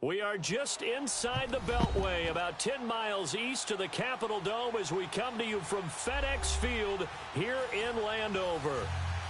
We are just inside the Beltway, about 10 miles east of the Capitol Dome as we come to you from FedEx Field here in Landover.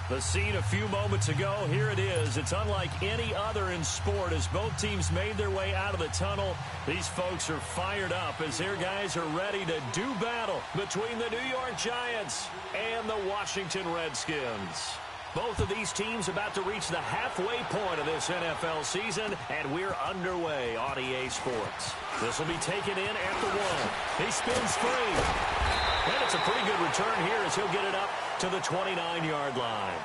The scene a few moments ago, here it is. It's unlike any other in sport as both teams made their way out of the tunnel. These folks are fired up as their guys are ready to do battle between the New York Giants and the Washington Redskins. Both of these teams about to reach the halfway point of this NFL season, and we're underway on EA Sports. This will be taken in at the 1. He spins free. And it's a pretty good return here as he'll get it up to the 29-yard line.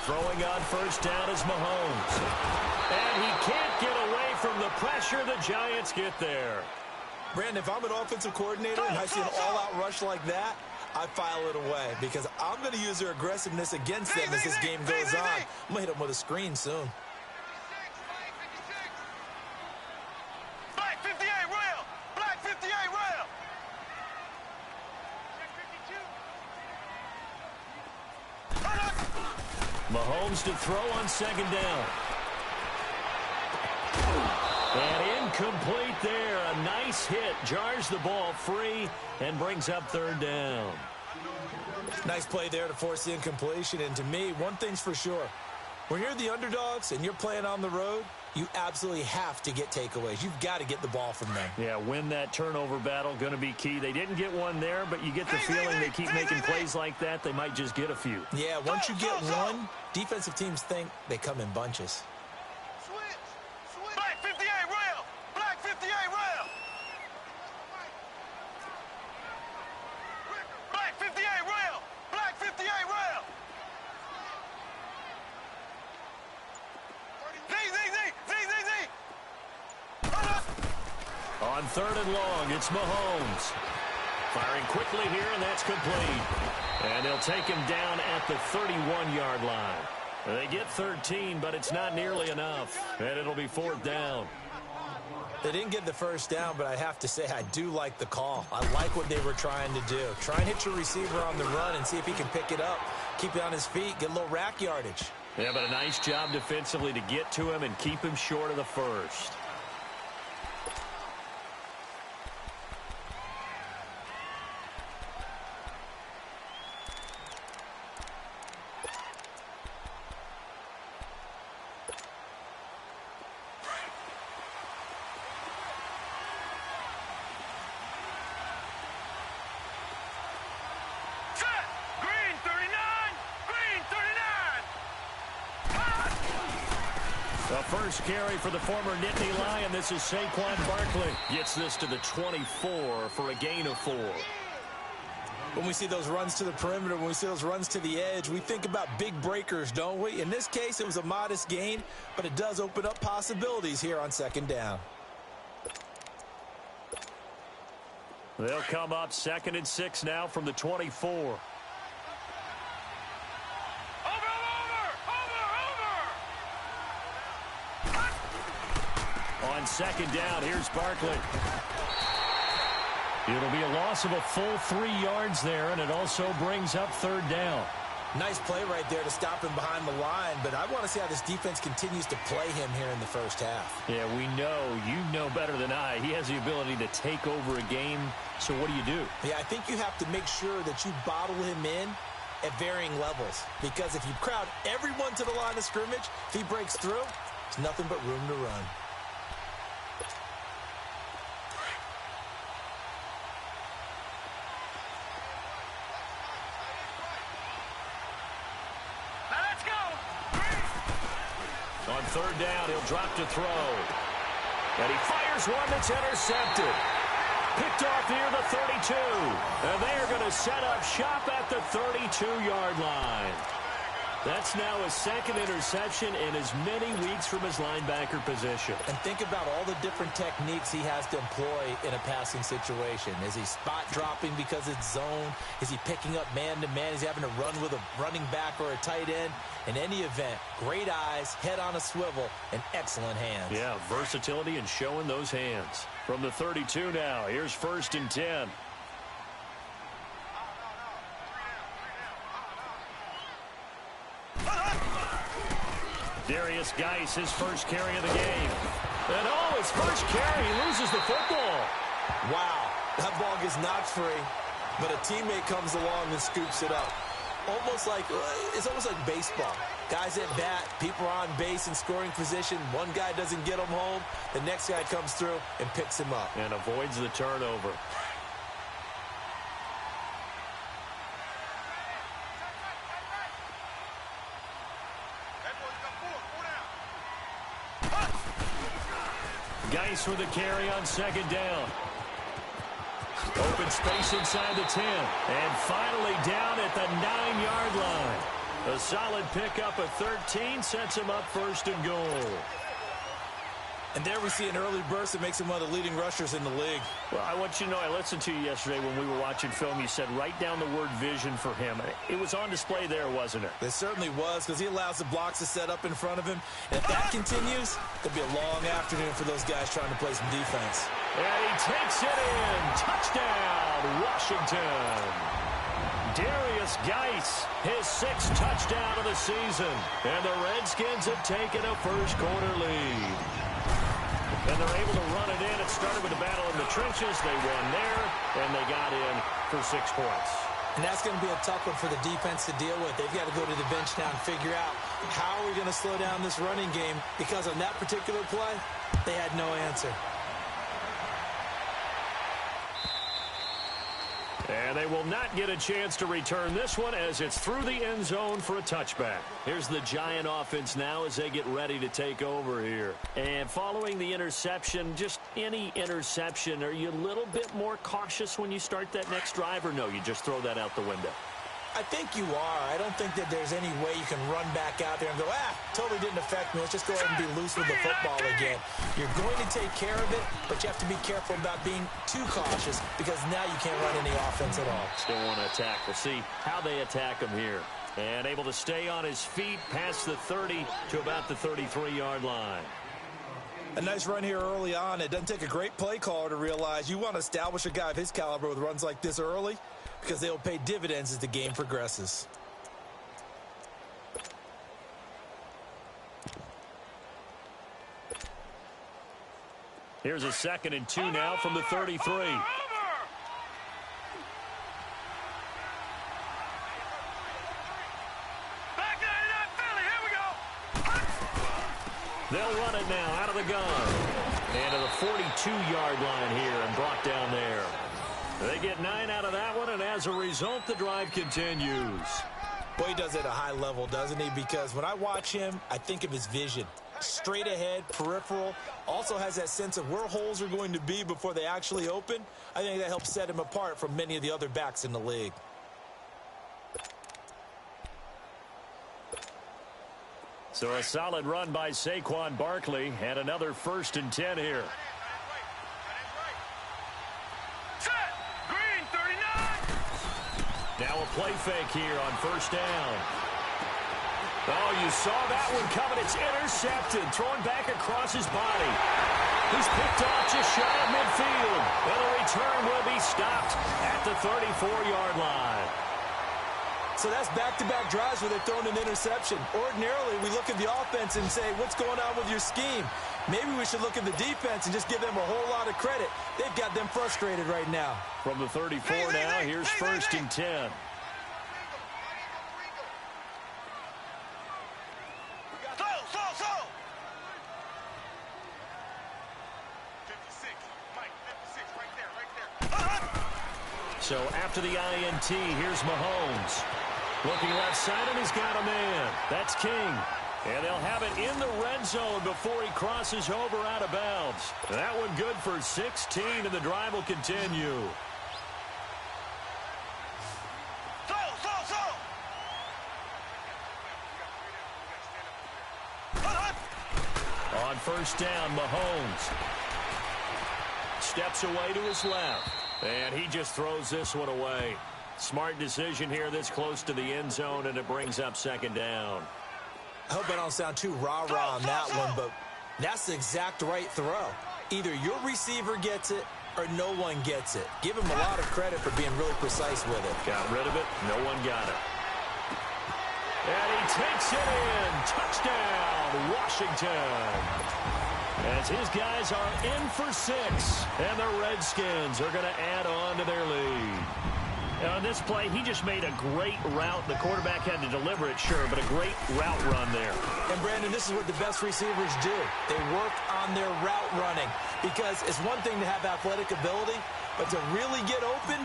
Throwing on first down is Mahomes. And he can't get away from the pressure. The Giants get there. Brandon, if I'm an offensive coordinator and I see an all-out rush like that, I file it away because I'm going to use their aggressiveness against them as this game goes on. I'm going to hit them with a screen soon. Black 58 rail! Black 58 rail! Mahomes to throw on second down. And incomplete there. A nice hit. Jars the ball free and brings up third down. Nice play there to force the incompletion. And to me, one thing's for sure. When you're the underdogs and you're playing on the road, you absolutely have to get takeaways. You've got to get the ball from them. Yeah, win that turnover battle, going to be key. They didn't get one there, but you get the feeling they keep making plays like that, they might just get a few. Yeah, once you get one, defensive teams think they come in bunches. Black 58 rail! Black 58 rail! Black 58 rail! Black 58 rail! On third and long, it's Mahomes. Firing quickly here, and that's complete. And they'll take him down at the 31-yard line. They get 13, but it's not nearly enough. And it'll be fourth down. They didn't get the first down, but I have to say I do like the call. I like what they were trying to do. Try and hit your receiver on the run and see if he can pick it up. Keep it on his feet, get a little rack yardage. Yeah, but a nice job defensively to get to him and keep him short of the first. The first carry for the former Nittany Lion. This is Saquon Barkley. Gets this to the 24 for a gain of 4. When we see those runs to the perimeter, when we see those runs to the edge, we think about big breakers, don't we? In this case, it was a modest gain, but it does open up possibilities here on second down. They'll come up 2nd and 6 now from the 24. On second down, here's Barkley. It'll be a loss of a full 3 yards there, and it also brings up third down. Nice play right there to stop him behind the line, but I want to see how this defense continues to play him here in the first half. Yeah, we know. You know better than I. He has the ability to take over a game, so what do? Yeah, I think you have to make sure that you bottle him in at varying levels, because if you crowd everyone to the line of scrimmage, if he breaks through, there's nothing but room to run. On third down, he'll drop to throw. And he fires one that's intercepted. Picked off near the 32. And they're going to set up shop at the 32-yard line. That's now his second interception in as many weeks from his linebacker position. And think about all the different techniques he has to employ in a passing situation. Is he spot dropping because it's zone? Is he picking up man-to-man? Is he having to run with a running back or a tight end? In any event, great eyes, head on a swivel, and excellent hands. Yeah, versatility and showing those hands. From the 32 now, here's 1st and 10. Darius Geis, his first carry of the game. And his first carry, he loses the football. Wow, that ball gets knocked free, but a teammate comes along and scoops it up. It's almost like baseball. Guys at bat, people are on base in scoring position. One guy doesn't get him home. The next guy comes through and picks him up. And avoids the turnover. Geis with a carry on 2nd down. Open space inside the 10. And finally down at the 9-yard line. A solid pickup of 13 sets him up 1st and goal. And there we see an early burst that makes him one of the leading rushers in the league. Well, I want you to know, I listened to you yesterday when we were watching film. You said write down the word vision for him. It was on display there, wasn't it? It certainly was, because he allows the blocks to set up in front of him. And if that continues, it'll be a long afternoon for those guys trying to play some defense. And he takes it in. Touchdown, Washington. Darius Geis, his 6th touchdown of the season. And the Redskins have taken a first-quarter lead. And they're able to run it in. It started with a battle in the trenches. They won there, and they got in for 6 points. And that's going to be a tough one for the defense to deal with. They've got to go to the bench now and figure out how are we going to slow down this running game, because on that particular play, they had no answer. And they will not get a chance to return this one as it's through the end zone for a touchback. Here's the Giant offense now as they get ready to take over here. And following the interception, just any interception, are you a little bit more cautious when you start that next drive, or no, you just throw that out the window? I think you are. I don't think that there's any way you can run back out there and go, totally didn't affect me. Let's just go ahead and be loose with the football again. You're going to take care of it, but you have to be careful about being too cautious, because now you can't run any offense at all. Still want to attack. We'll see how they attack him here. And able to stay on his feet past the 30 to about the 33-yard line. A nice run here early on. It doesn't take a great play caller to realize you want to establish a guy of his caliber with runs like this early, because they'll pay dividends as the game progresses. Here's a 2nd and 2 now from the 33. They'll run it now out of the gun. And to the 42-yard line here and brought down there. They get 9 out of that one, and as a result, the drive continues. Boy, he does it at a high level, doesn't he? Because when I watch him, I think of his vision. Straight ahead, peripheral, also has that sense of where holes are going to be before they actually open. I think that helps set him apart from many of the other backs in the league. So a solid run by Saquon Barkley, and another 1st and 10 here. Now a play fake here on 1st down. Oh, you saw that one coming. It's intercepted. Thrown back across his body. He's picked off just shy of midfield. And the return will be stopped at the 34-yard line. So that's back-to-back drives where they're throwing an interception. Ordinarily, we look at the offense and say, what's going on with your scheme? Maybe we should look at the defense and just give them a whole lot of credit. They've got them frustrated right now. From the 34 now, here's 1st and 10. So after the INT, here's Mahomes. Looking left side, and he's got a man. That's King. And they'll have it in the red zone before he crosses over out of bounds. That one good for 16, and the drive will continue. On first down, Mahomes steps away to his left, and he just throws this one away. Smart decision here this close to the end zone, and it brings up second down. I hope I don't sound too rah-rah on that one, but that's the exact right throw. Either your receiver gets it or no one gets it. Give him a lot of credit for being really precise with it. Got rid of it. No one got it. And he takes it in. Touchdown, Washington. As his guys are in for 6, and the Redskins are going to add on to their lead. On this play, he just made a great route. The quarterback had to deliver it, sure, but a great route run there. And, Brandon, this is what the best receivers do. They work on their route running because it's one thing to have athletic ability, but to really get open,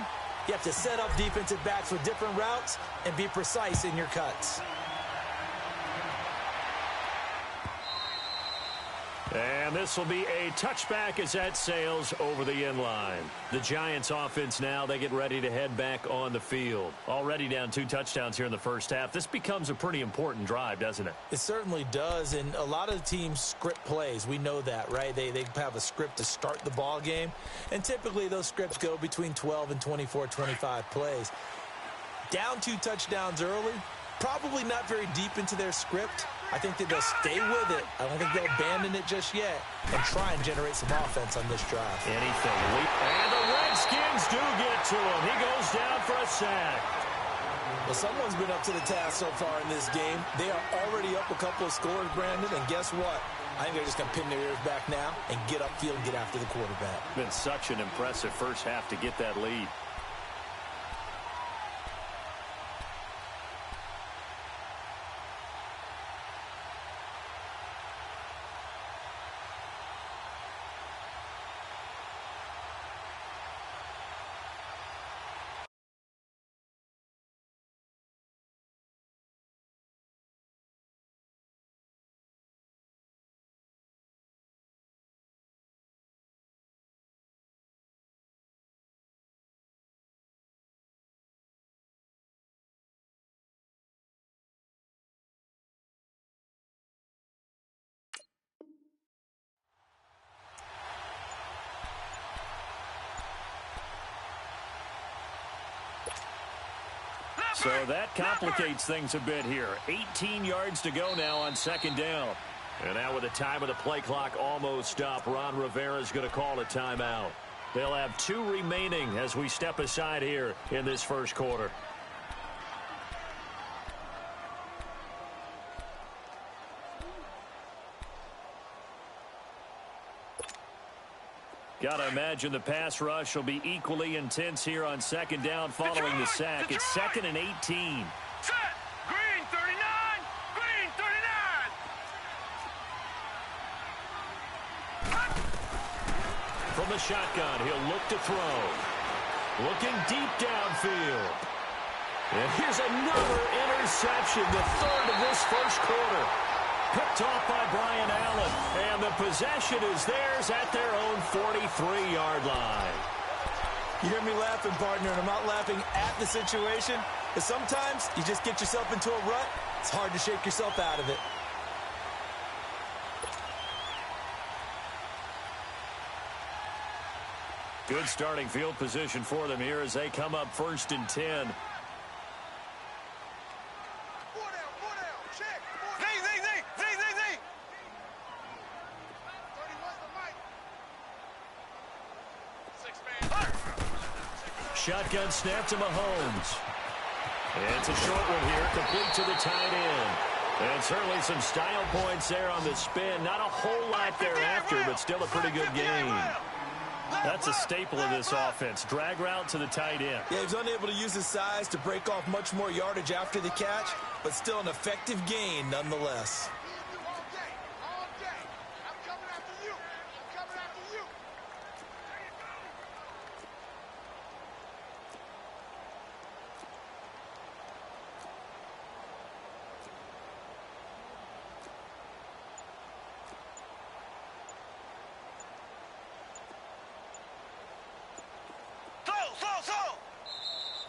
you have to set up defensive backs with different routes and be precise in your cuts. And this will be a touchback as that sails over the end line. The Giants offense now, they get ready to head back on the field. Already down 2 touchdowns here in the first half. This becomes a pretty important drive, doesn't it? It certainly does, and a lot of teams script plays. We know that, right? They have a script to start the ball game, and typically those scripts go between 12 and 24, 25 plays. Down 2 touchdowns early, probably not very deep into their script. I think that they'll stay with it. I don't think they'll abandon it just yet and try and generate some offense on this drive. Anything. And the Redskins do get to him. He goes down for a sack. Well, someone's been up to the task so far in this game. They are already up a couple of scores, Brandon, and guess what? I think they're just going to pin their ears back now and get upfield and get after the quarterback. Been such an impressive first half to get that lead. So that complicates things a bit here. 18 yards to go now on second down. And now with the time of the play clock almost up, Ron Rivera is going to call a timeout. They'll have 2 remaining as we step aside here in this first quarter. Got to imagine the pass rush will be equally intense here on second down following the sack. It's 2nd and 18. Set. Green 39. Green 39. From the shotgun, he'll look to throw. Looking deep downfield. And here's another interception, the 3rd of this first quarter. Picked off by Brian Allen. And the possession is theirs at their own 43-yard line. You hear me laughing, partner, and I'm not laughing at the situation. But sometimes you just get yourself into a rut. It's hard to shake yourself out of it. Good starting field position for them here as they come up 1st and 10. Shotgun snap to Mahomes. It's a short one here, complete to the tight end. And certainly some style points there on the spin. Not a whole lot thereafter, but still a pretty good game. That's a staple of this offense. Drag route to the tight end. Yeah, he's unable to use his size to break off much more yardage after the catch, but still an effective gain nonetheless.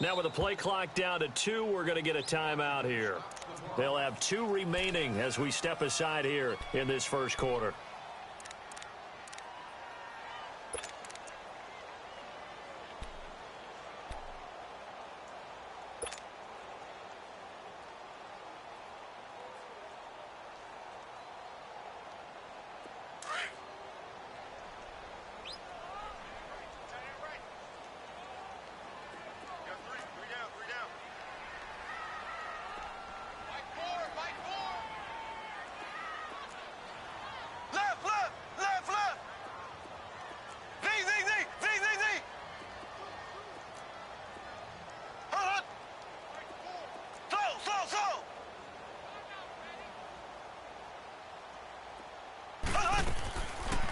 Now with the play clock down to 2, we're going to get a timeout here. They'll have 2 remaining as we step aside here in this first quarter.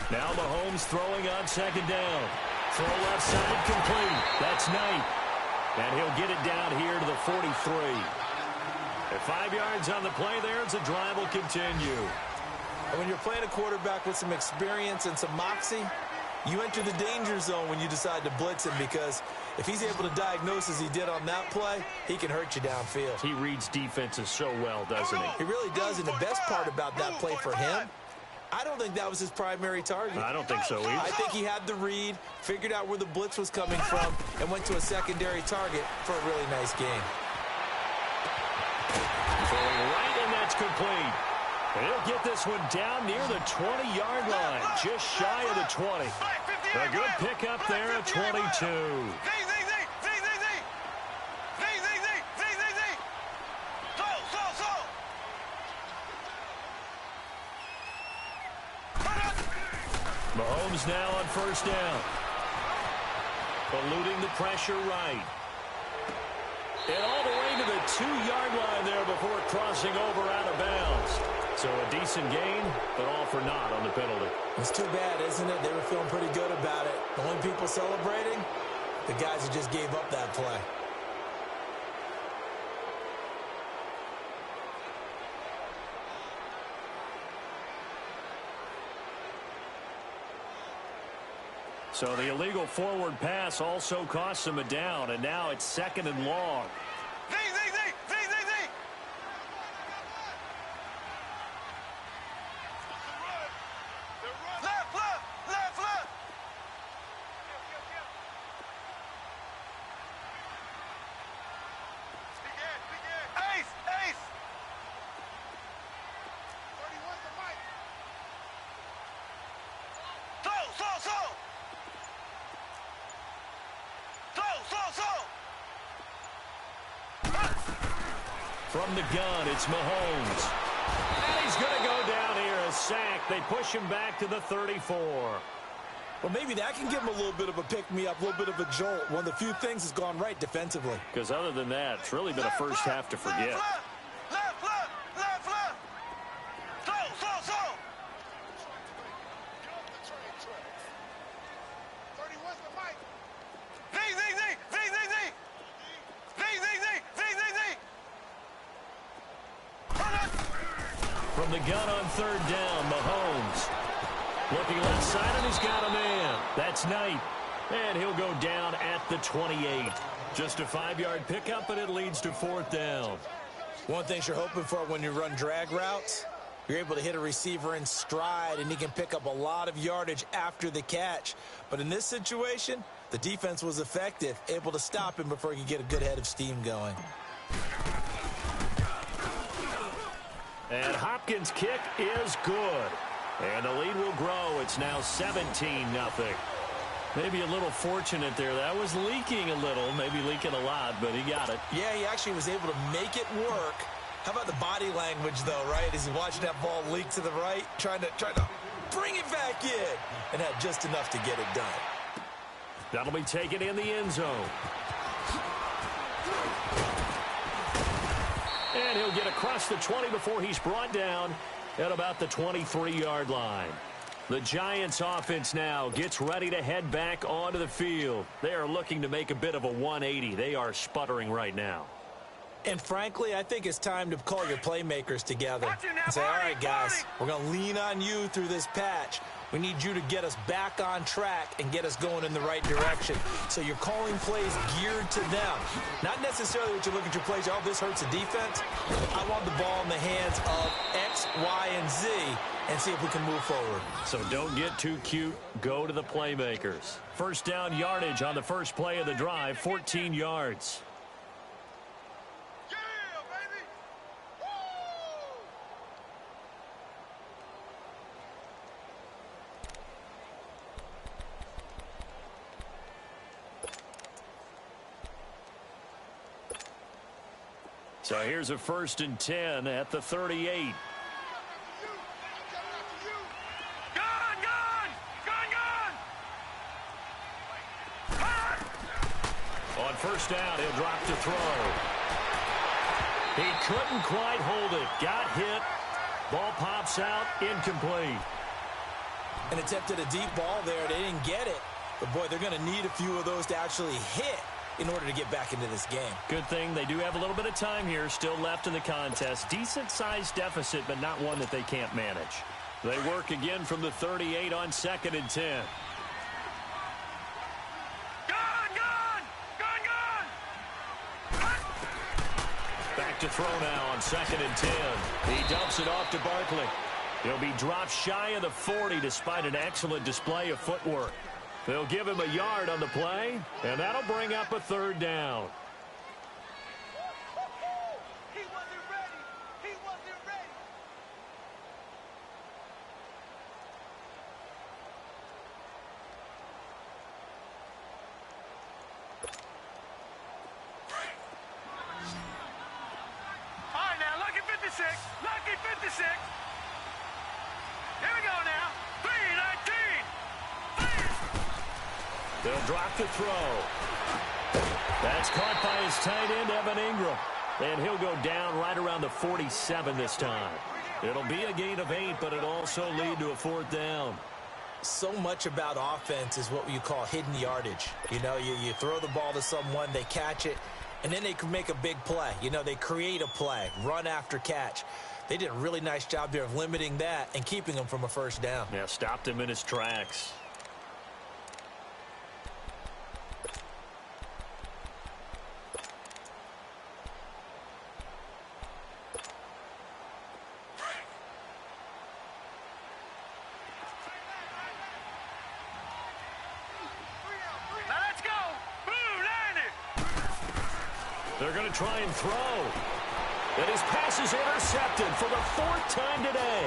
Now Mahomes throwing on second down. Throw left side complete. That's Knight. And he'll get it down here to the 43. At 5 yards on the play there, as the drive will continue. And when you're playing a quarterback with some experience and some moxie, you enter the danger zone when you decide to blitz him, because if he's able to diagnose as he did on that play, he can hurt you downfield. He reads defenses so well, doesn't he? He really does, and the best part about that play for him, I don't think that was his primary target. I don't think so either. I think he had the read, figured out where the blitz was coming from, and went to a secondary target for a really nice game. Throwing right, and that's complete. And he'll get this one down near the 20-yard line, just shy of the 20. A good pickup there at 22. Mahomes now on first down. Eluding the pressure right. And all the way to the 2-yard line there before crossing over out of bounds. So a decent gain, but all for naught on the penalty. It's too bad, isn't it? They were feeling pretty good about it. The only people celebrating, the guys who just gave up that play. So the illegal forward pass also costs him a down, and now it's 2nd and long. From the gun, it's Mahomes. And he's going to go down here, a sack. They push him back to the 34. Well, maybe that can give him a little bit of a pick-me-up, a little bit of a jolt. One of the few things has gone right defensively. Because other than that, it's really been a first half to forget. From the gun on third down, Mahomes. Looking left side, and he's got a man. That's Knight. And he'll go down at the 28. Just a 5-yard pickup, and it leads to 4th down. One thing you're hoping for when you run drag routes, you're able to hit a receiver in stride, and he can pick up a lot of yardage after the catch. But in this situation, the defense was effective, able to stop him before he could get a good head of steam going. And Hopkins' kick is good. And the lead will grow. It's now 17-0. Maybe a little fortunate there. That was leaking a little, maybe leaking a lot, but he got it. Yeah, he actually was able to make it work. How about the body language, though, right? As he watched that ball leak to the right, trying to bring it back in, and had just enough to get it done. That'll be taken in the end zone. And he'll get across the 20 before he's brought down at about the 23-yard line. The Giants offense now gets ready to head back onto the field. They are looking to make a bit of a 180. They are sputtering right now. And frankly, I think it's time to call your playmakers together and say, all right, guys, we're going to lean on you through this patch. We need you to get us back on track and get us going in the right direction. So you're calling plays geared to them. Not necessarily what you look at your plays, oh, this hurts the defense. I want the ball in the hands of X, Y, and Z and see if we can move forward. So don't get too cute. Go to the playmakers. First down yardage on the first play of the drive, 14 yards. So here's a 1st and 10 at the 38. On first down, he'll drop to throw. He couldn't quite hold it. Got hit. Ball pops out, incomplete. And attempted a deep ball there. They didn't get it. But, boy, they're going to need a few of those to actually hit in order to get back into this game. Good thing they do have a little bit of time here still left in the contest. Decent-sized deficit, but not one that they can't manage. They work again from the 38 on 2nd and 10. Back to throw now on 2nd and 10. He dumps it off to Barkley. He'll be dropped shy of the 40 despite an excellent display of footwork. They'll give him a yard on the play, and that'll bring up a 3rd down. He wasn't ready. He wasn't ready. All right, now, lucky 56. Lucky 56. Here we go now. 3-19. They'll drop to throw. That's caught by his tight end, Evan Ingram. And he'll go down right around the 47 this time. It'll be a gain of 8, but it'll also lead to a 4th down. So much about offense is what you call hidden yardage. You know, you throw the ball to someone, they catch it, and then they can make a big play. You know, they create a play, run after catch. They did a really nice job there of limiting that and keeping him from a 1st down. Yeah, stopped him in his tracks. They're going to try and throw. And his pass is intercepted for the 4th time today.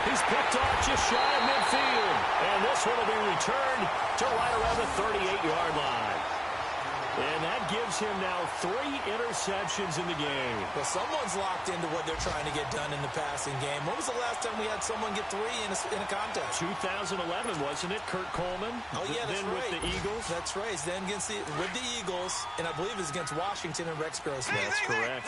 He's picked off just shy of midfield. And this one will be returned to right around the 38-yard line. And that gives him now 3 interceptions in the game. Well, someone's locked into what they're trying to get done in the passing game. When was the last time we had someone get 3 in a contest? 2011, wasn't it? Kurt Coleman. Oh, yeah, that's then right. With the Eagles. That's right. Then with the Eagles, and I believe it's against Washington and Rex Grossman. That's correct.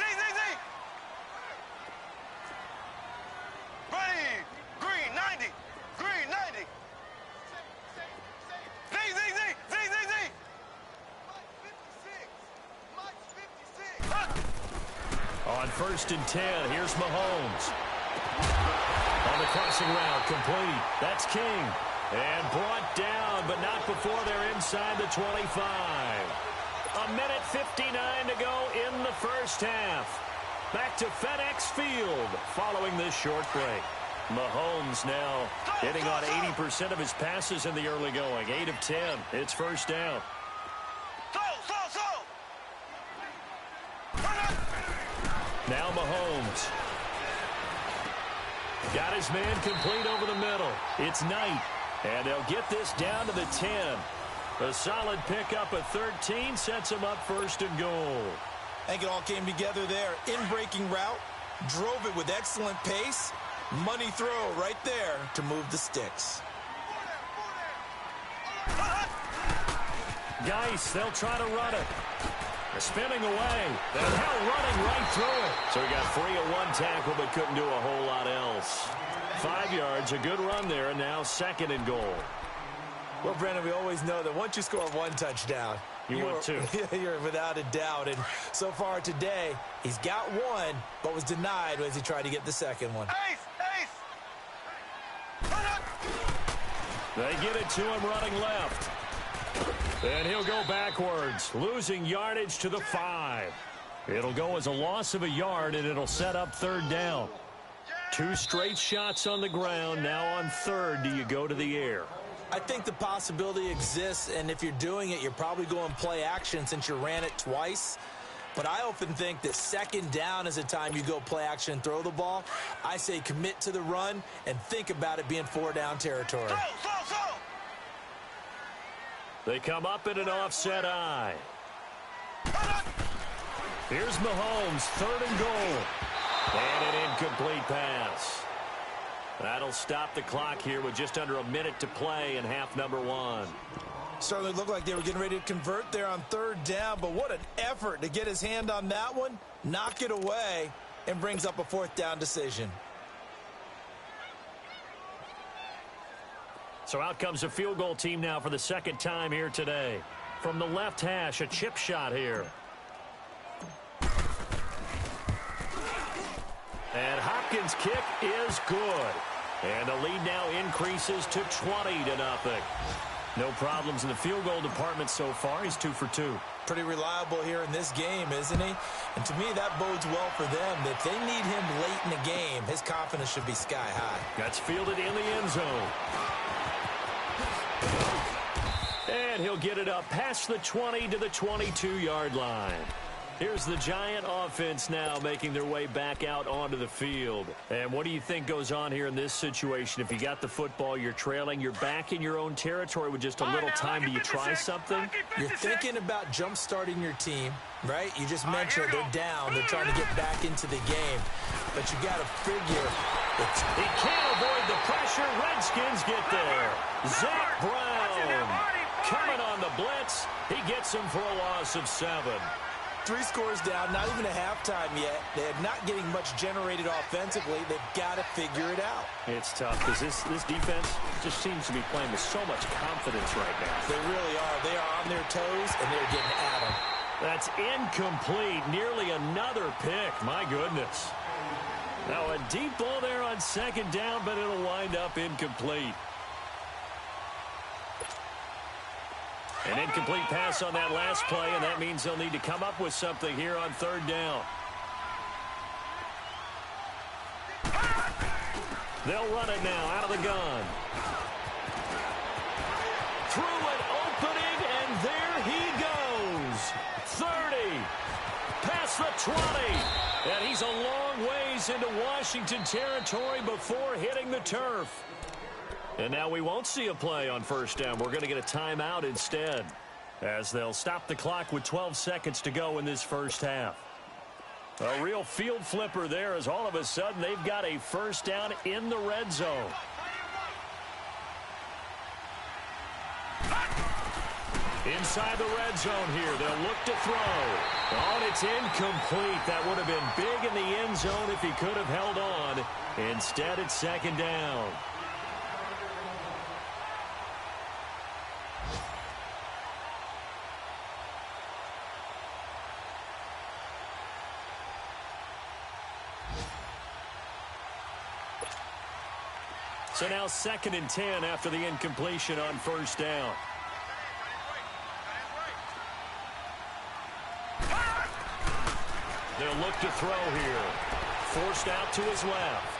Green 90. Green 90. On 1st and 10, here's Mahomes. On the crossing route, complete. That's King. And brought down, but not before they're inside the 25. A minute 59 to go in the first half. Back to FedEx Field following this short break. Mahomes now hitting on 80% of his passes in the early going. 8 of 10. It's first down. Now Mahomes. Got his man complete over the middle. It's Knight. And they'll get this down to the 10. A solid pickup at 13 sets him up 1st and goal. I think it all came together there. In-breaking route. Drove it with excellent pace. Money throw right there to move the sticks. Geis, they'll try to run it. Spinning away. And now running right through it. So he got 3 of 1 tackle, but couldn't do a whole lot else. 5 yards, a good run there, and now 2nd and goal. Well, Brandon, we always know that once you score 1 touchdown, You would too. You're without a doubt. And so far today, he's got one, but was denied as he tried to get the second one. Ace! They get it to him running left. And he'll go backwards, losing yardage to the 5. It'll go as a loss of a yard, and it'll set up third down. 2 straight shots on the ground. Now on third, do you go to the air? I think the possibility exists, and if you're doing it, you're probably going play action since you ran it twice. But I often think that second down is a time you go play action and throw the ball. I say commit to the run and think about it being 4-down territory. They come up in an offset eye. Here's Mahomes, 3rd and goal. And an incomplete pass. That'll stop the clock here with just under a minute to play in half number 1. Certainly looked like they were getting ready to convert there on 3rd down, but what an effort to get his hand on that one, knock it away, and brings up a 4th down decision. So out comes a field goal team now for the second time here today. From the left hash, a chip shot here. And Hopkins' kick is good. And the lead now increases to 20-0. No problems in the field goal department so far. He's 2 for 2. Pretty reliable here in this game, isn't he? And to me, that bodes well for them. If they need him late in the game, his confidence should be sky high. That's fielded in the end zone. And he'll get it up past the 20 to the 22-yard line. Here's the Giant offense now making their way back out onto the field. And what do you think goes on here in this situation? If you got the football, you're trailing, you're back in your own territory with just a little time. Do you try something? You're thinking about jump-starting your team, right? You just mentioned they're down. They're trying to get back into the game. But you got to figure. He can't avoid the pressure. Redskins get there. Zach Brown coming on the blitz. He gets him for a loss of 7. 3 scores down, not even a halftime yet. They're not getting much generated offensively. They've got to figure it out. It's tough because this defense just seems to be playing with so much confidence right now. They really are. They are on their toes, and they're getting at them. That's incomplete. Nearly another pick. My goodness. Now a deep ball there on 2nd down, but it'll wind up incomplete. An incomplete pass on that last play, and that means they'll need to come up with something here on 3rd down. They'll run it now out of the gun. Through an opening, and there he goes. 30. Past the 20. And he's a long ways into Washington territory before hitting the turf. And now we won't see a play on 1st down. We're going to get a timeout instead, as they'll stop the clock with 12 seconds to go in this first half. A real field flipper there, as all of a sudden they've got a 1st down in the red zone. Inside the red zone here, they'll look to throw. Oh, and it's incomplete. That would have been big in the end zone if he could have held on. Instead, it's 2nd down. So now 2nd and 10 after the incompletion on 1st down. They'll look to throw here. Forced out to his left.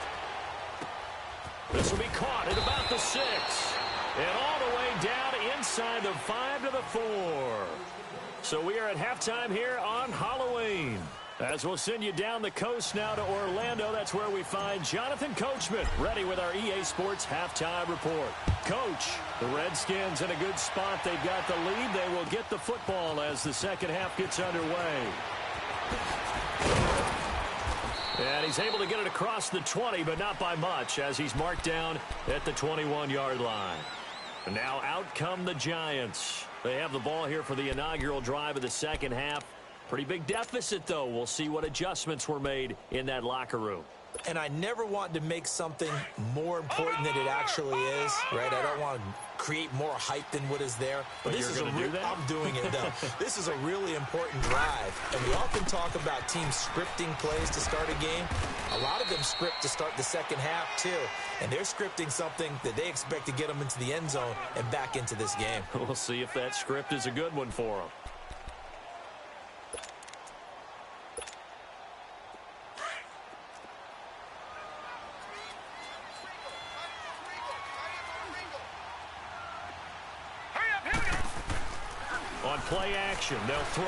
This will be caught at about the 6. And all the way down inside the 5 to the 4. So we are at halftime here on Halloween. As we'll send you down the coast now to Orlando, that's where we find Jonathan Coachman ready with our EA Sports Halftime Report. Coach, the Redskins in a good spot. They've got the lead. They will get the football as the second half gets underway. And he's able to get it across the 20, but not by much, as he's marked down at the 21-yard line. And now out come the Giants. They have the ball here for the inaugural drive of the second half. Pretty big deficit, though. We'll see what adjustments were made in that locker room. And I never want to make something more important than it actually is, right? I don't want to create more hype than what is there. But this is I'm doing it, though. This is a really important drive. And we often talk about teams scripting plays to start a game. A lot of them script to start the second half, too. And they're scripting something that they expect to get them into the end zone and back into this game. We'll see if that script is a good one for them. On play action, they'll throw.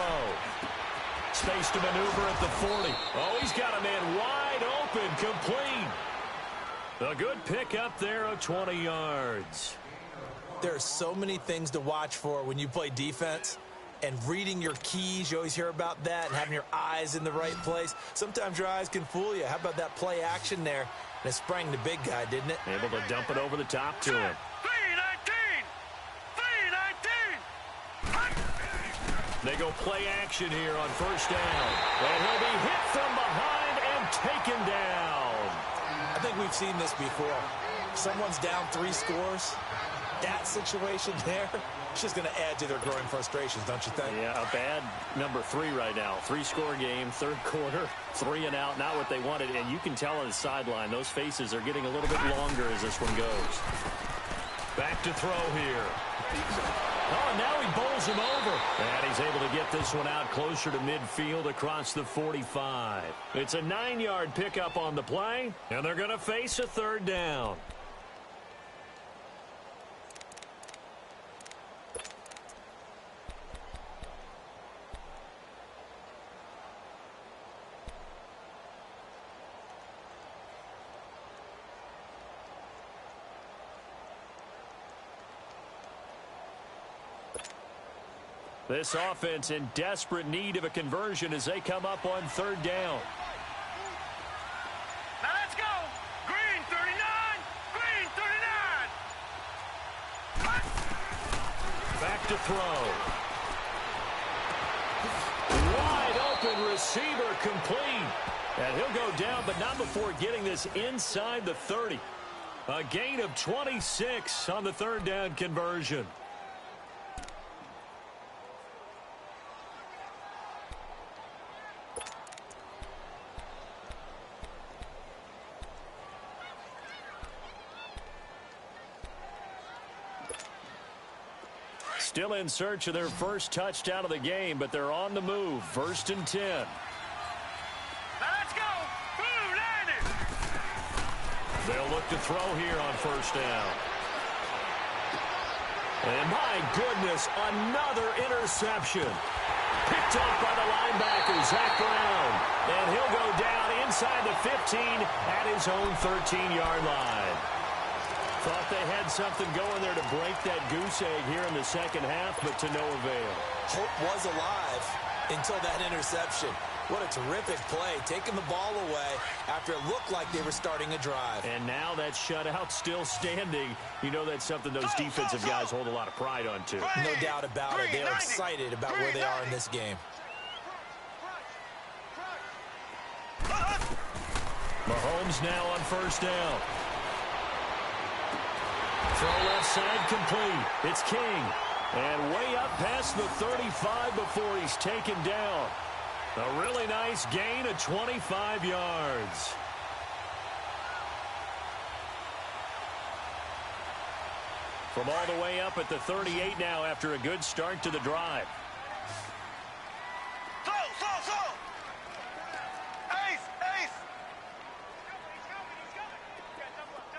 Space to maneuver at the 40. Oh, he's got a man wide open, complete. A good pickup there of 20 yards. There are so many things to watch for when you play defense. And reading your keys, you always hear about that, and having your eyes in the right place. Sometimes your eyes can fool you. How about that play action there? And it sprang the big guy, didn't it? Able to dump it over the top to him. 3-19! They go play action here on first down. And he'll be hit from behind and taken down. I think we've seen this before. Someone's down 3 scores. That situation there, it's just going to add to their growing frustrations, don't you think? Yeah, a bad number 3 right now. 3-score game, third quarter, 3 and out, not what they wanted. And you can tell on the sideline, those faces are getting a little bit longer as this one goes. Back to throw here. Oh, now he bowls him over. And he's able to get this one out closer to midfield across the 45. It's a 9-yard pickup on the play, and they're going to face a third down. This offense in desperate need of a conversion as they come up on third down. Now let's go! Green 39! Green 39! Back to throw. Wide open receiver complete. And he'll go down, but not before getting this inside the 30. A gain of 26 on the third down conversion. Still in search of their first touchdown of the game, but they're on the move. 1st and 10. Now let's go! Blue landed! They'll look to throw here on first down. And my goodness, another interception. Picked off by the linebacker, Zach Brown. And he'll go down inside the 15 at his own 13-yard line. Thought they had something going there to break that goose egg here in the second half, but to no avail. Hope was alive until that interception. What a terrific play, taking the ball away after it looked like they were starting a drive. And now that shutout still standing. You know that's something those defensive guys hold a lot of pride on, too. No doubt about it. They are excited about where they are in this game. Mahomes now on first down. Throw left side complete. It's King. And way up past the 35 before he's taken down. A really nice gain of 25 yards. From all the way up at the 38 now after a good start to the drive. Slow! Ace!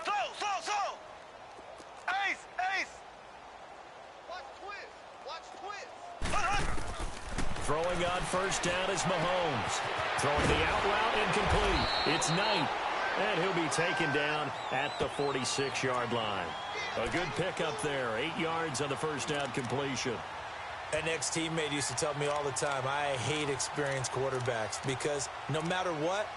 Slow! Ace! Watch twist! Throwing on first down is Mahomes. Throwing the out route incomplete. It's Knight. And he'll be taken down at the 46-yard line. A good pickup there. 8 yards on the first down completion. An ex-teammate used to tell me all the time, I hate experienced quarterbacks because no matter what,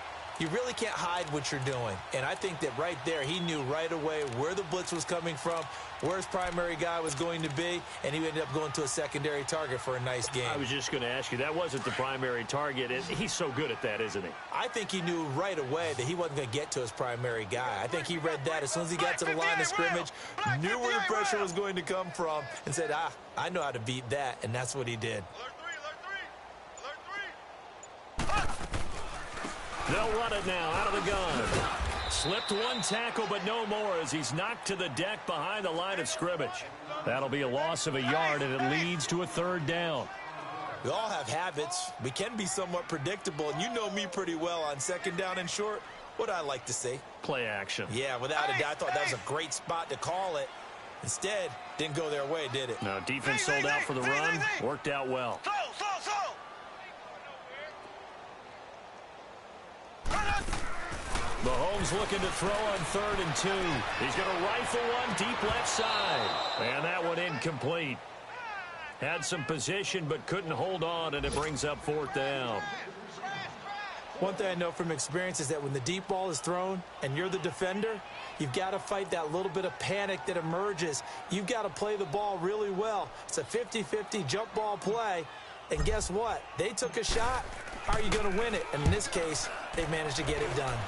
You really can't hide what you're doing. And I think that right there, he knew right away where the blitz was coming from, where his primary guy was going to be, and he ended up going to a secondary target for a nice game. I was just going to ask you, that wasn't the primary target. He's so good at that, isn't he? I think he knew right away that he wasn't going to get to his primary guy. I think he read that as soon as he got to the line of scrimmage, knew where the pressure was going to come from, and said, I know how to beat that, and that's what he did. They'll run it now out of the gun. Slipped one tackle, but no more as he's knocked to the deck behind the line of scrimmage. That'll be a loss of a yard, and it leads to a third down. We all have habits. We can be somewhat predictable, and you know me pretty well on second down and short. What I like to see? Play action. Yeah, without a doubt. I thought that was a great spot to call it. Instead, didn't go their way, did it? No, defense sold out for the run. Worked out well. Mahomes looking to throw on 3rd and 2. He's going to rifle one deep left side. And that one incomplete. Had some position but couldn't hold on, and it brings up 4th down. One thing I know from experience is that when the deep ball is thrown and you're the defender, you've got to fight that little bit of panic that emerges. You've got to play the ball really well. It's a 50-50 jump ball play. And guess what? They took a shot. How are you going to win it? And in this case, they managed to get it done.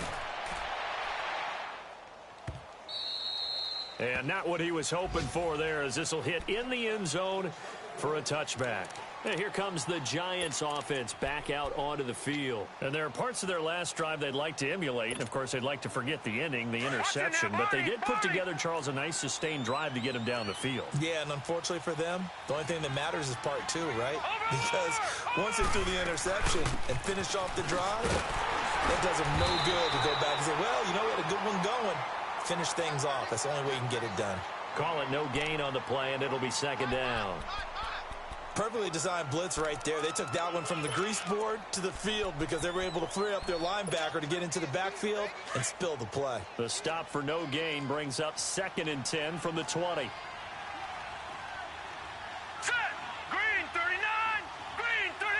And not what he was hoping for there, as this will hit in the end zone for a touchback. And here comes the Giants offense back out onto the field. And there are parts of their last drive they'd like to emulate. And, of course, they'd like to forget the ending, the interception. But they did put together, Charles, a nice sustained drive to get him down the field. Yeah, and unfortunately for them, the only thing that matters is part 2, right? Because once they threw the interception and finished off the drive, that does them no good to go back and say, well, you know, we had a good one going. Finish things off. That's the only way you can get it done. Call it no gain on the play, and it'll be 2nd down. Perfectly designed blitz right there. They took that one from the grease board to the field because they were able to free up their linebacker to get into the backfield and spill the play. The stop for no gain brings up 2nd and 10 from the 20. Set. Green 39. Green 39.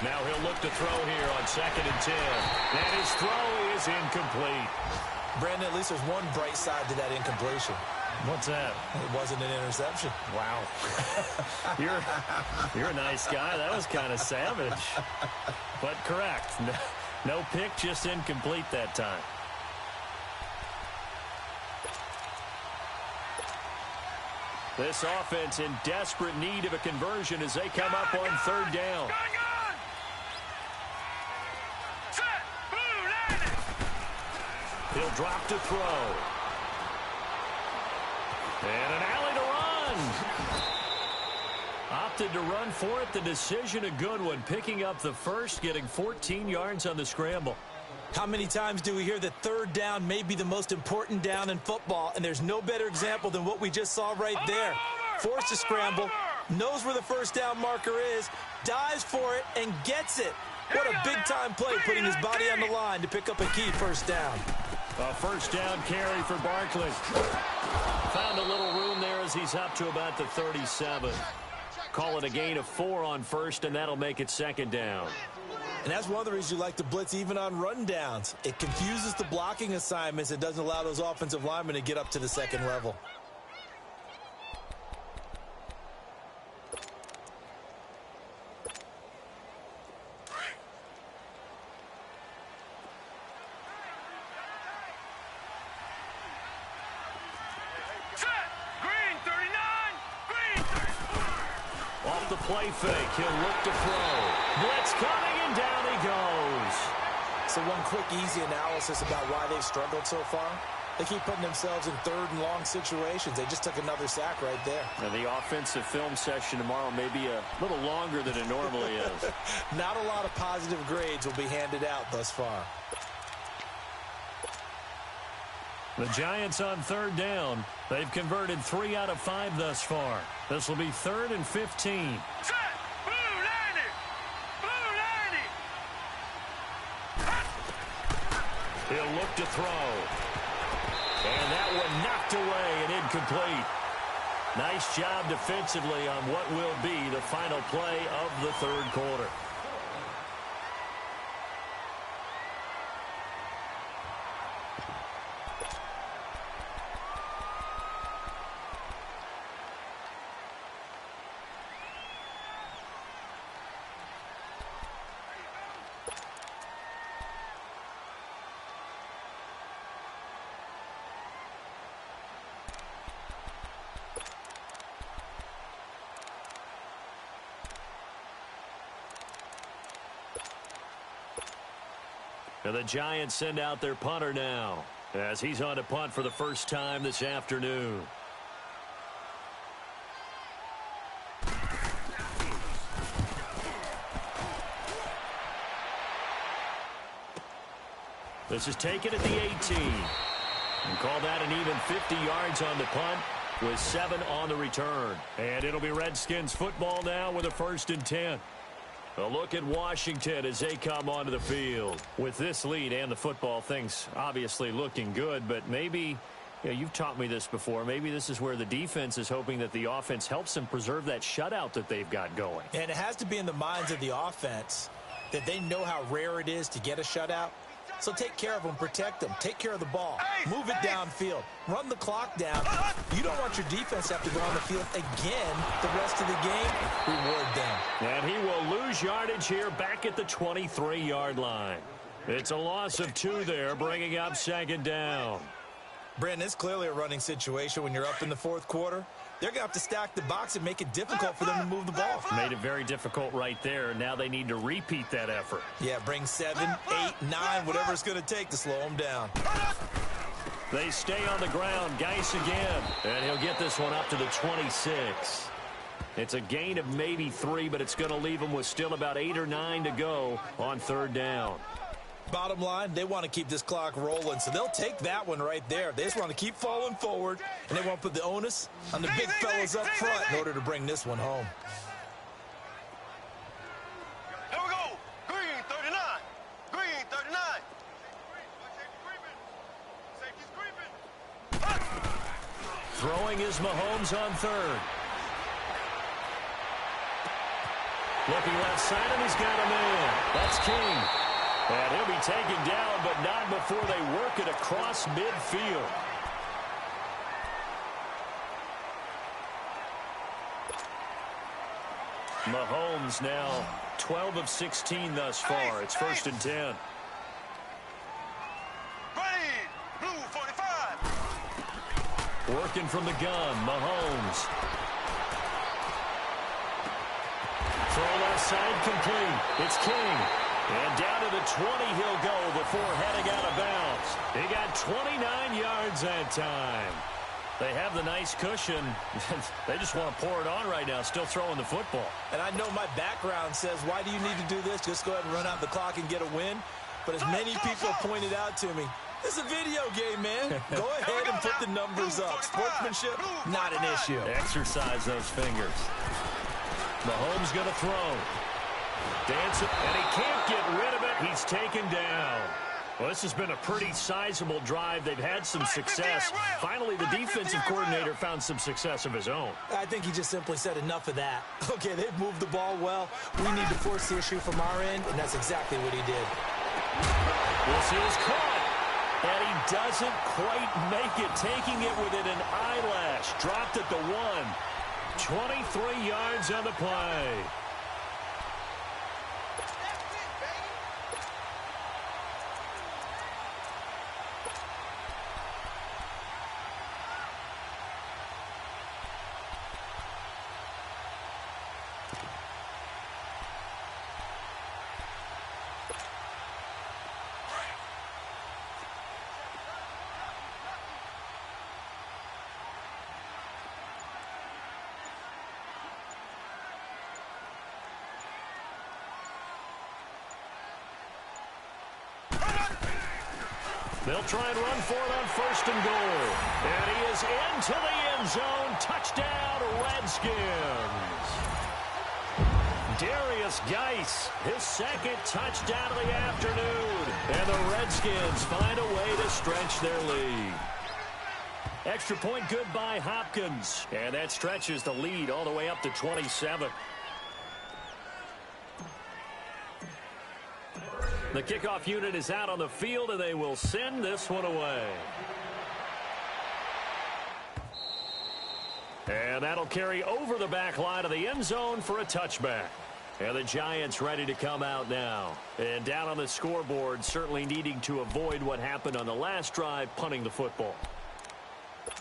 Now he'll look to throw here on 2nd and 10. And his throw is incomplete. Brandon, at least there's one bright side to that incompletion. What's that? It wasn't an interception. Wow. You're a nice guy. That was kind of savage. But correct. No pick, just incomplete that time. This offense in desperate need of a conversion as they come up on 3rd down. He'll drop to throw. And an alley to run. Opted to run for it. The decision a good one. Picking up the first, getting 14 yards on the scramble. How many times do we hear that 3rd down may be the most important down in football? And there's no better example than what we just saw right there. Forced to scramble, knows where the 1st down marker is, dives for it, and gets it. What a big-time play, putting his body on the line to pick up a key 1st down. A 1st down carry for Barkley. Found a little room there as he's up to about the 37. Call it a gain of 4 on 1st, and that'll make it 2nd down. And that's one of the reasons you like to blitz even on rundowns. It confuses the blocking assignments. It doesn't allow those offensive linemen to get up to the 2nd level. Play fake. He'll look to throw. Blitz coming, and down he goes. So one quick, easy analysis about why they've struggled so far. They keep putting themselves in 3rd and long situations. They just took another sack right there. And the offensive film session tomorrow may be a little longer than it normally is. Not a lot of positive grades will be handed out thus far. The Giants on 3rd down. They've converted 3 out of 5 thus far. This will be 3rd and 15. Set. Blue 90. Blue 90. He'll look to throw. And that one knocked away and incomplete. Nice job defensively on what will be the final play of the 3rd quarter. And the Giants send out their punter now, as he's on to punt for the first time this afternoon. This is taken at the 18. And call that an even 50 yards on the punt with 7 on the return. And it'll be Redskins football now with a 1st and 10. A look at Washington as they come onto the field. With this lead and the football, things obviously looking good, but maybe, you've taught me this before, maybe this is where the defense is hoping that the offense helps them preserve that shutout that they've got going. And it has to be in the minds of the offense that they know how rare it is to get a shutout. So take care of them, protect them, take care of the ball, move it downfield, run the clock down. You don't want your defense to have to go on the field again the rest of the game. Reward them. And he will lose yardage here back at the 23-yard line. It's a loss of 2 there, bringing up 2nd down. Brandon, it's clearly a running situation when you're up in the 4th quarter. They're going to have to stack the box and make it difficult for them to move the ball. Made it very difficult right there. Now they need to repeat that effort. Yeah, bring 7, 8, 9, whatever it's going to take to slow them down. They stay on the ground. Geis again. And he'll get this one up to the 26. It's a gain of maybe 3, but it's going to leave them with still about 8 or 9 to go on 3rd down. Bottom line, they want to keep this clock rolling, so they'll take that one right there. They just want to keep falling forward, and they want to put the onus on the big fellas up front in order to bring this one home. Here we go. Green, 39. Green, 39. Safety's creeping. Throwing is Mahomes on 3rd. Looking left side, and he's got a man. That's King. And he'll be taken down, but not before they work it across midfield. Mahomes now 12 of 16 thus far. It's 1st and 10. Green, blue, 45. Working from the gun, Mahomes. Throw left side complete. It's King. And down to the 20 he'll go before heading out of bounds. He got 29 yards that time. They have the nice cushion. They just want to pour it on right now, still throwing the football. And I know my background says, why do you need to do this? Just go ahead and run out the clock and get a win. But as many people have pointed out to me, it's a video game, man. Go ahead and put the numbers up. Sportsmanship, not an issue. Exercise those fingers. Mahomes going to throw. Dancing, and he can't get rid of it. He's taken down. Well, this has been a pretty sizable drive. They've had some success. Finally, the defensive coordinator found some success of his own. I think he just simply said enough of that. Okay, they've moved the ball well. We need to force the issue from our end, and that's exactly what he did. This is caught. And he doesn't quite make it, taking it within an eyelash. Dropped at the 1. 23 yards on the play. They'll try and run for it on 1st and goal. And he is into the end zone. Touchdown, Redskins. Darius Geis, his 2nd touchdown of the afternoon. And the Redskins find a way to stretch their lead. Extra point good by Hopkins. And that stretches the lead all the way up to 27. The kickoff unit is out on the field, and they will send this one away. And that'll carry over the back line of the end zone for a touchback. And the Giants ready to come out now. And down on the scoreboard, certainly needing to avoid what happened on the last drive, punting the football.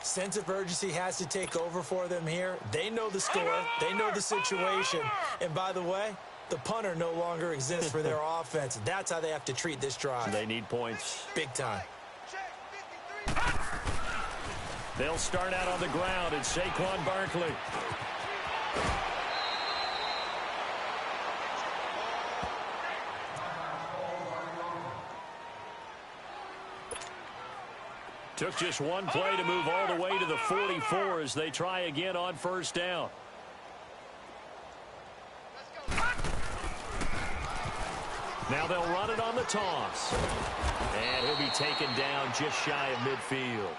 Sense of urgency has to take over for them here. They know the score. They know the situation. And by the way, The punter no longer exists for their offense. That's how they have to treat this drive. They need points. Big time. They'll start out on the ground. It's Saquon Barkley. Took just one play to move all the way to the 44 as they try again on first down. Now they'll run it on the toss. And he'll be taken down just shy of midfield.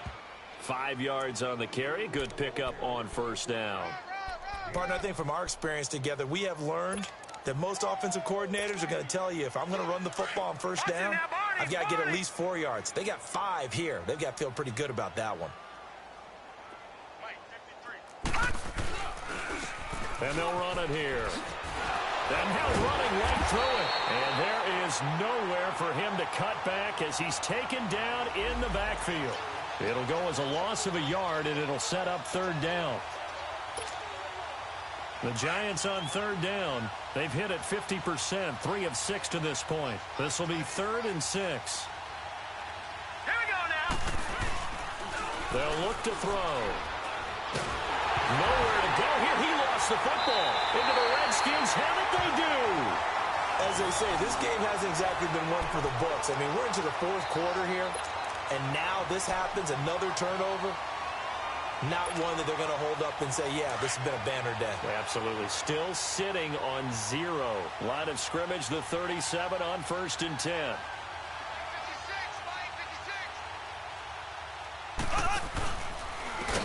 5 yards on the carry. Good pickup on first down. Partner, I think from our experience together, we have learned that most offensive coordinators are going to tell you, if I'm going to run the football on first down, I've got to get at least 4 yards. They got 5 here. They've got to feel pretty good about that one. And they'll run it here. And now running right through it. And there is nowhere for him to cut back as he's taken down in the backfield. It'll go as a loss of a yard, and it'll set up third down. The Giants on third down. They've hit it 50%, 3 of 6 to this point. This will be 3rd and 6. Here we go now. They'll look to throw. Nowhere to go here. He lost the football. Into the Redskins. Have it they do. As they say, this game hasn't exactly been one for the books. I mean, we're into the 4th quarter here, and now this happens, another turnover. Not one that they're going to hold up and say, yeah, this has been a banner day. Absolutely. Still sitting on 0. Line of scrimmage, the 37 on 1st and 10.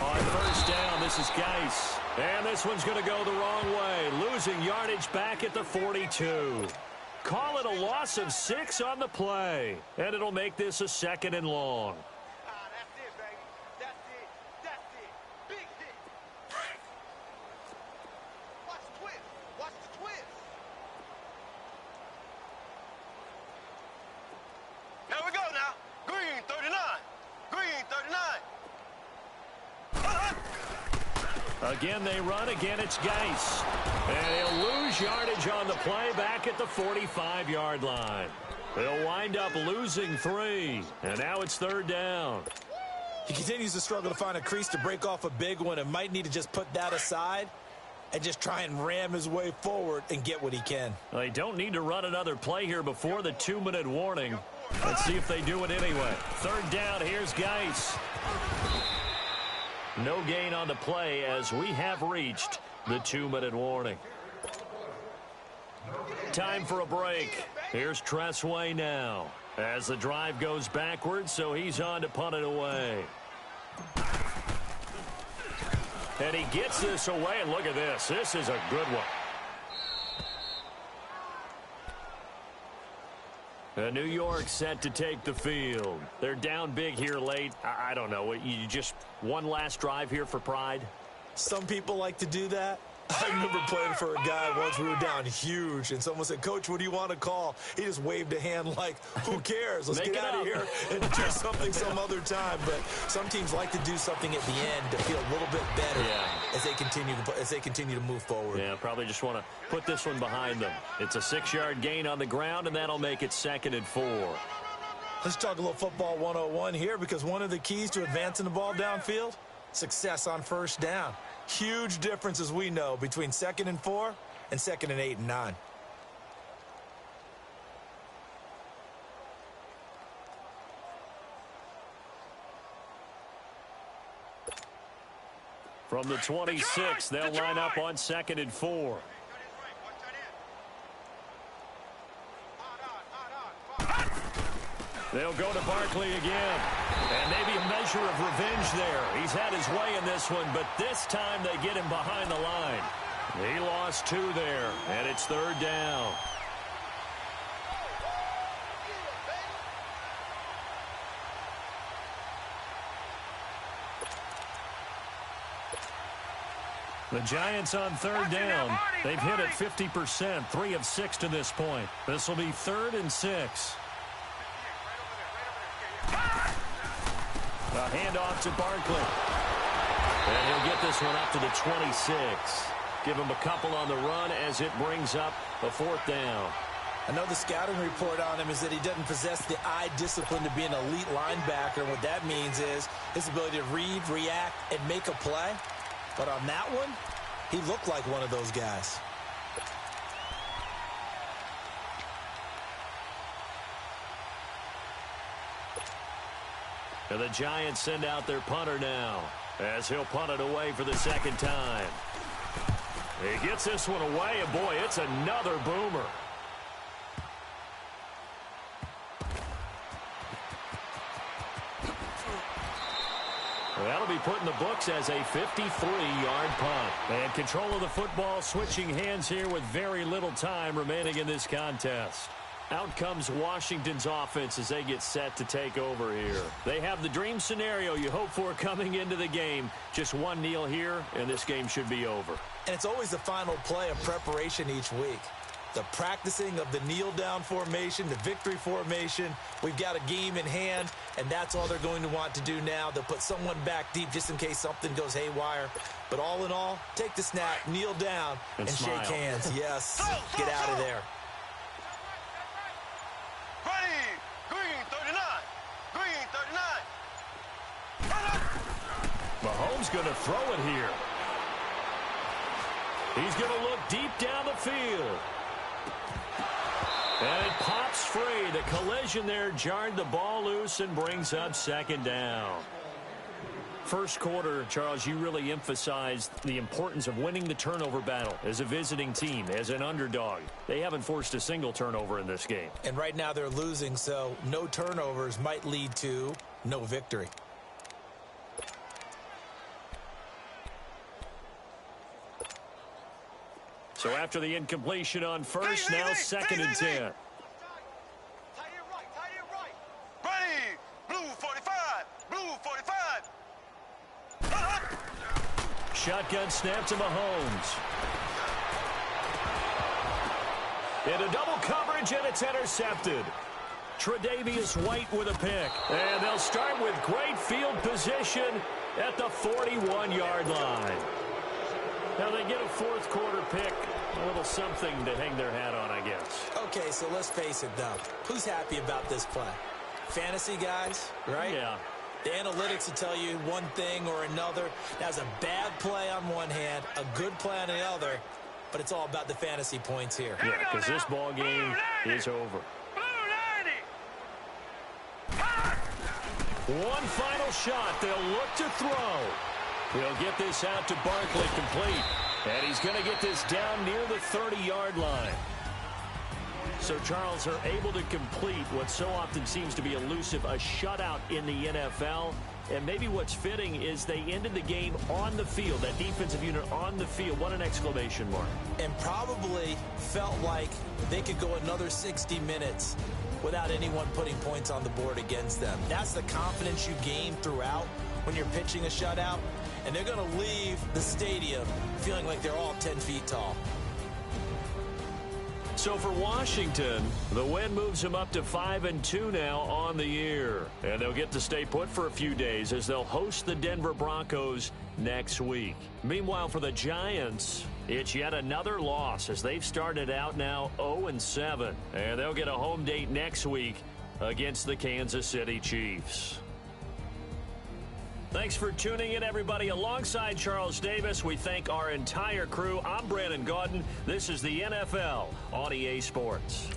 On first down, this is Geis. And this one's going to go the wrong way. Losing yardage back at the 42. Call it a loss of 6 on the play. And it'll make this a 2nd and long. That's it, baby. That's it. That's it. Big hit. Watch the twist. Watch the twist. Here we go now. Green 39. Green 39. Again, they run. Again, it's Geis. And he'll lose yardage on the play back at the 45-yard line. They'll wind up losing 3. And now it's 3rd down. He continues to struggle to find a crease to break off a big one and might need to just put that aside and just try and ram his way forward and get what he can. They don't need to run another play here before the 2-minute warning. Let's see if they do it anyway. 3rd down, here's Geis. No gain on the play as we have reached the 2-minute warning. Time for a break. Here's Tressway now as the drive goes backwards, so he's on to punt it away. And he gets this away, and look at this. This is a good one. New York set to take the field. They're down big here late. I don't know. You just one last drive here for pride? Some people like to do that. I remember playing for a guy once. We were down huge, and someone said, "Coach, what do you want to call?" He just waved a hand like, who cares? Let's get out of here and do something some other time. But some teams like to do something at the end to feel a little bit better as they continue to move forward. Yeah, probably just want to put this one behind them. It's a 6-yard gain on the ground, and that'll make it 2nd and 4. Let's talk a little football 101 here, because one of the keys to advancing the ball downfield, success on first down. Huge difference, as we know, between 2nd and 4 and 2nd and 8 and 9. From the 26, they'll line up on 2nd and 4. They'll go to Barkley again. And maybe a measure of revenge there. He's had his way in this one, but this time they get him behind the line. He lost 2 there, and it's 3rd down. The Giants on 3rd down. They've hit it 50%, 3 of 6 to this point. This will be 3rd and 6. A handoff to Barkley. And he'll get this one up to the 26. Give him a couple on the run as it brings up a fourth down. I know the scouting report on him is that he doesn't possess the eye discipline to be an elite linebacker. What that means is his ability to read, react, and make a play. But on that one, he looked like one of those guys. And the Giants send out their punter now as he'll punt it away for the second time. He gets this one away, and boy, it's another boomer. That'll be put in the books as a 53-yard punt. And control of the football switching hands here with very little time remaining in this contest. Out comes Washington's offense as they get set to take over here. They have the dream scenario you hope for coming into the game. Just one kneel here, and this game should be over. And it's always the final play of preparation each week. The practicing of the kneel-down formation, the victory formation. We've got a game in hand, and that's all they're going to want to do now. They'll put someone back deep just in case something goes haywire. But all in all, take the snap, kneel down, and shake hands. Yes, get out of there. Mahomes going to throw it here. He's going to look deep down the field. And it pops free. The collision there jarred the ball loose and brings up second down. First quarter, Charles, you really emphasized the importance of winning the turnover battle as a visiting team, as an underdog. They haven't forced a single turnover in this game. And right now they're losing, so no turnovers might lead to no victory. So after the incompletion on first, now second and 10. Tight it right. Ready, blue 45, blue 45. Shotgun snap to Mahomes. Into double coverage, and it's intercepted. Tre'Davious White with a pick. And they'll start with great field position at the 41-yard line. Now they get a fourth quarter pick, a little something to hang their hat on, I guess. Okay, so let's face it, though. Who's happy about this play? Fantasy guys, right? Yeah. The analytics will tell you one thing or another. That's a bad play on one hand, a good play on the other, but it's all about the fantasy points here. Yeah, because this ball game is over. One final shot. They'll look to throw. He'll get this out to Barkley complete. And he's going to get this down near the 30-yard line. So, Charles, are able to complete what so often seems to be elusive, a shutout in the NFL. And maybe what's fitting is they ended the game on the field, that defensive unit on the field. What an exclamation mark. And probably felt like they could go another 60 minutes without anyone putting points on the board against them. That's the confidence you gain throughout when you're pitching a shutout. And they're going to leave the stadium feeling like they're all 10 feet tall. So for Washington, the win moves them up to 5-2 now on the year. And they'll get to stay put for a few days as they'll host the Denver Broncos next week. Meanwhile, for the Giants, it's yet another loss as they've started out now 0-7. And they'll get a home date next week against the Kansas City Chiefs. Thanks for tuning in, everybody. Alongside Charles Davis, we thank our entire crew. I'm Brandon Gaudin. This is the NFL on EA Sports.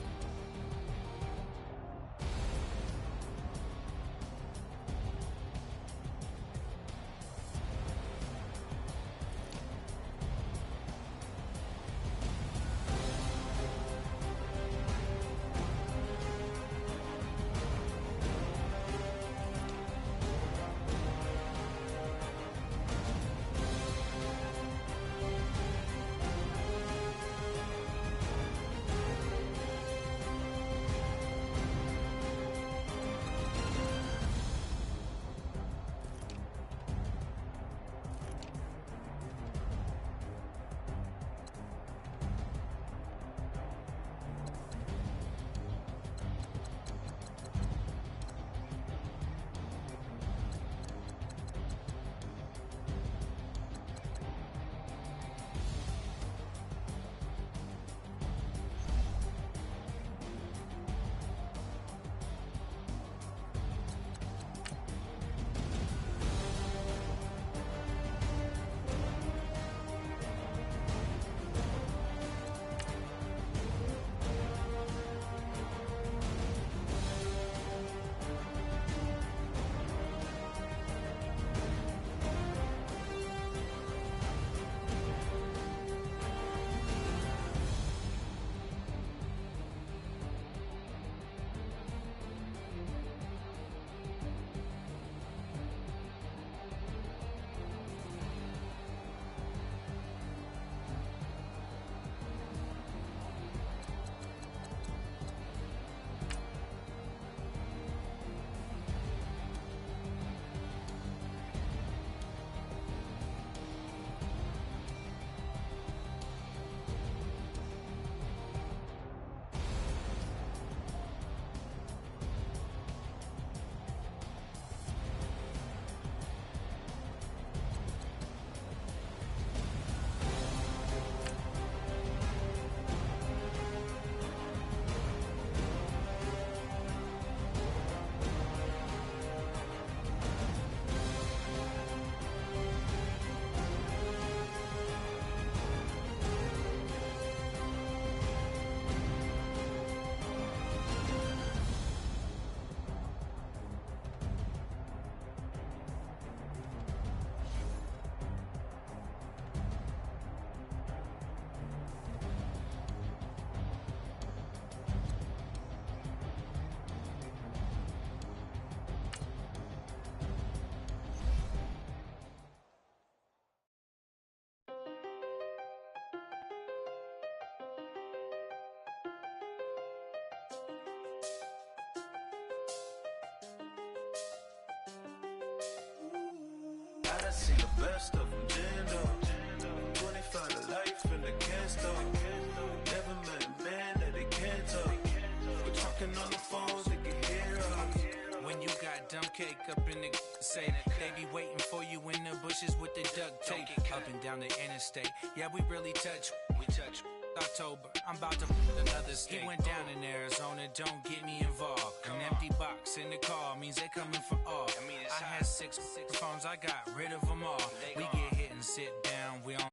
best of them, Jando. 25 to life in the can't stop. Never met a man that they can't talk. We're talking on the phones, they can hear us. When you got dumb cake up in the say, they be waiting for you in the bushes with the duct tape. Up and down the interstate, yeah, we really touch. We touch. October, I'm about to another state. He went down in Arizona, don't get me involved. An empty box in the car means they coming for all. I had six phones, I got rid of them all. We get hit and sit down, we on